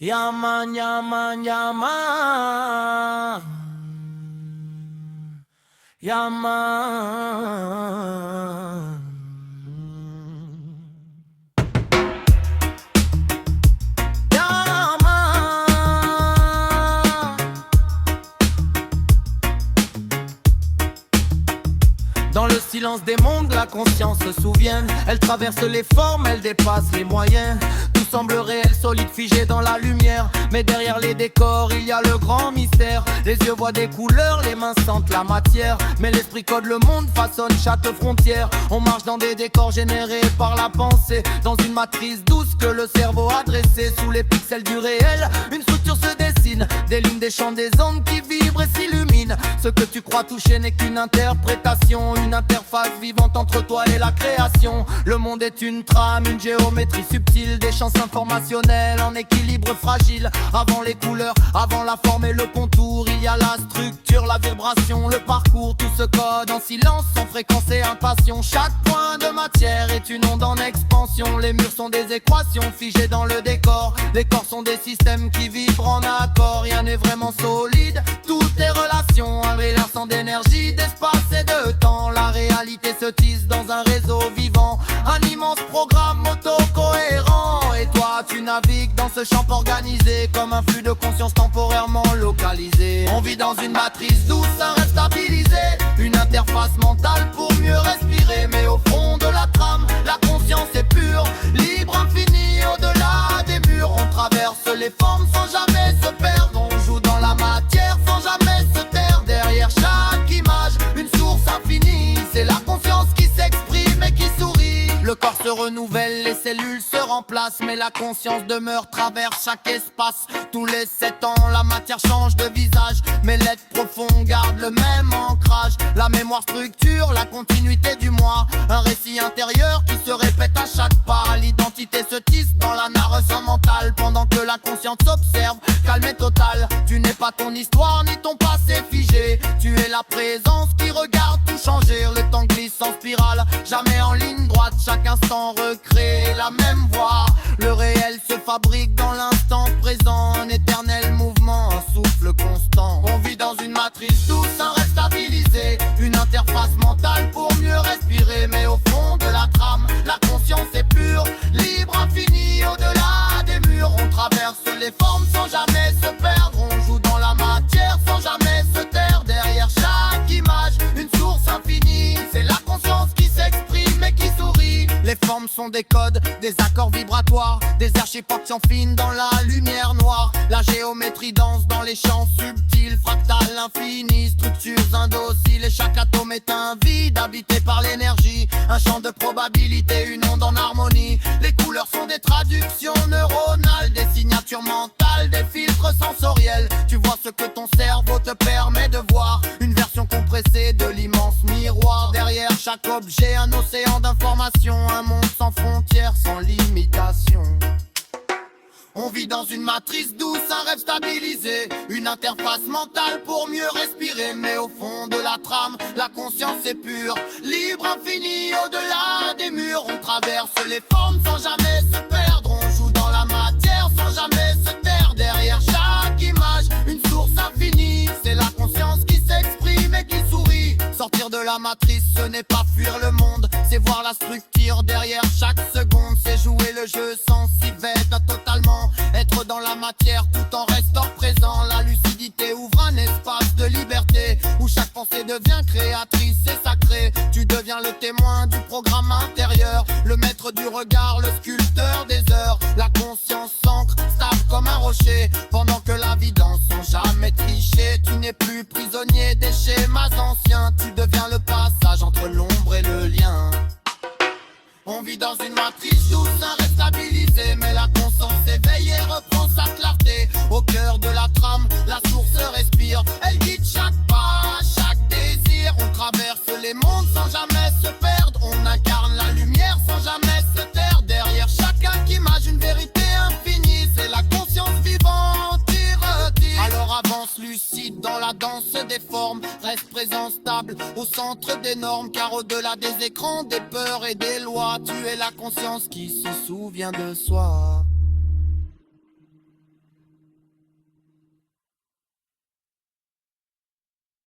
Yaman, yaman, yaman. Yaman. Dans le silence des mondes, la conscience se souvient. Elle traverse les formes, elle dépasse les moyens. Tout semble réel, solide, figé dans la lumière. Mais derrière les décors, il y a le grand mystère. Les yeux voient des couleurs, les mains sentent la matière. Mais l'esprit code le monde, façonne chaque frontière. On marche dans des décors générés par la pensée, dans une matrice douce que le cerveau a dressée. Sous les pixels du réel, une structure se dessine. Des lignes, des champs, des ondes qui vibrent et s'illuminent. Ce que tu crois toucher n'est qu'une interprétation, une interface vivante entre toi et la création. Le monde est une trame, une géométrie subtile, des champs informationnels en équilibre fragile. Avant les couleurs, avant la forme et le contour, il y a la structure, la vibration, le parcours. Tout se code en silence, sans fréquence et impassion. Chaque point de matière est une onde en expansion. Les murs sont des équations figées dans le décor. Les corps sont des systèmes qui vibrent en accord. Rien n'est vraiment solide, tout est relation. Un versant d'énergie, d'espace et de temps. La réalité se tisse dans un réseau vivant, un immense programme auto-cohérent. Et toi tu navigues dans ce champ organisé, comme un flux de conscience temporairement localisé. On vit dans une matrice douce, un rêve stabilisé, une interface mentale pour mieux respirer. Mais au fond de la trame, la conscience est pure, libre, infinie, au-delà des murs. On traverse les formes sans jamais se perdre. On joue dans la matière sans jamais se taire. Derrière chaque image, une source infinie. C'est la conscience qui s'exprime et qui sourit. Le corps se renouvelle, les cellules se remplacent, mais la conscience demeure, traverse chaque espace. Tous les 7 ans, la matière change de visage, mais l'être profond garde le même ancrage. La mémoire structure la continuité du moi, un récit intérieur qui se répète à chaque pas. L'identité se tisse dans la narration mentale, pendant que la conscience observe, calme et total. Tu n'es pas ton histoire ni ton passé figé, tu es la présence qui regarde tout changer. Le temps glisse en spirale, jamais en ligne droite. Chaque instant recrée la même voix. Le réel se fabrique dans l'instant présent, un éternel mouvement, un souffle constant. On vit dans une matrice douce, un rêve stabilisé, une interface mentale pour mieux respirer. Mais au fond de la trame, la conscience est pure, libre, infinie, au-delà des murs. On traverse les formes sans jamais se perdre. On joue dans la matière sans jamais se taire. Derrière chaque image, une source infinie. C'est la conscience qui s'exprime et qui sourit. Les formes sont des codes, des accords vibratoires, des archiportes fines dans la lumière noire. La géométrie danse dans les champs subtils, fractales, infinies, structures indociles. Et chaque atome est un vide habité par l'énergie, un champ de probabilité, une onde en harmonie. Les couleurs sont des traductions neuronales, des signatures mentales, des filtres sensoriels. Tu vois ce que ton cerveau te permet de voir, une version compressée de l'immense miroir. Derrière chaque objet, un océan d'informations, un monde sans frontières, sans limitation. On vit dans une matrice douce, un rêve stabilisé, une interface mentale pour mieux respirer. Mais au fond de la trame, la conscience est pure, libre, infinie, au-delà des murs. On traverse les formes sans jamais se perdre. On joue dans la matière sans jamais se taire. Derrière chaque image, une source infinie. C'est la conscience qui s'exprime et qui sourit. Sortir de la matrice, ce n'est pas fuir le monde, c'est voir la structure derrière chaque seconde. C'est jouer le jeu sans s'y vêtir totalement, être dans la matière tout en restant présent. La lucidité ouvre un espace de liberté, où chaque pensée devient créatrice et sacrée. Tu deviens le témoin du programme intérieur, le maître du regard, le sculpteur des heures. La conscience s'ancre, stable comme un rocher, pendant que la vie danse sans jamais tricher. Tu n'es plus prisonnier des schémas anciens, tu deviens le passage entre l'ombre et le lien. On vit dans une matrice douce, un rêve stabilisé, mais la conscience éveillée reprend sa clarté. Au cœur de la trame, la source respire, elle guide chaque pas, chaque désir. On traverse les mondes sans jamais se perdre, on incarne la lumière sans jamais se taire. Derrière chaque image, une vérité infinie, c'est la conscience vivante qui retire. Alors avance lucide dans la danse des formes, reste présent stable au centre des normes. Car au-delà des écrans, des peurs et des lois, tu es la conscience qui se souvient de soi.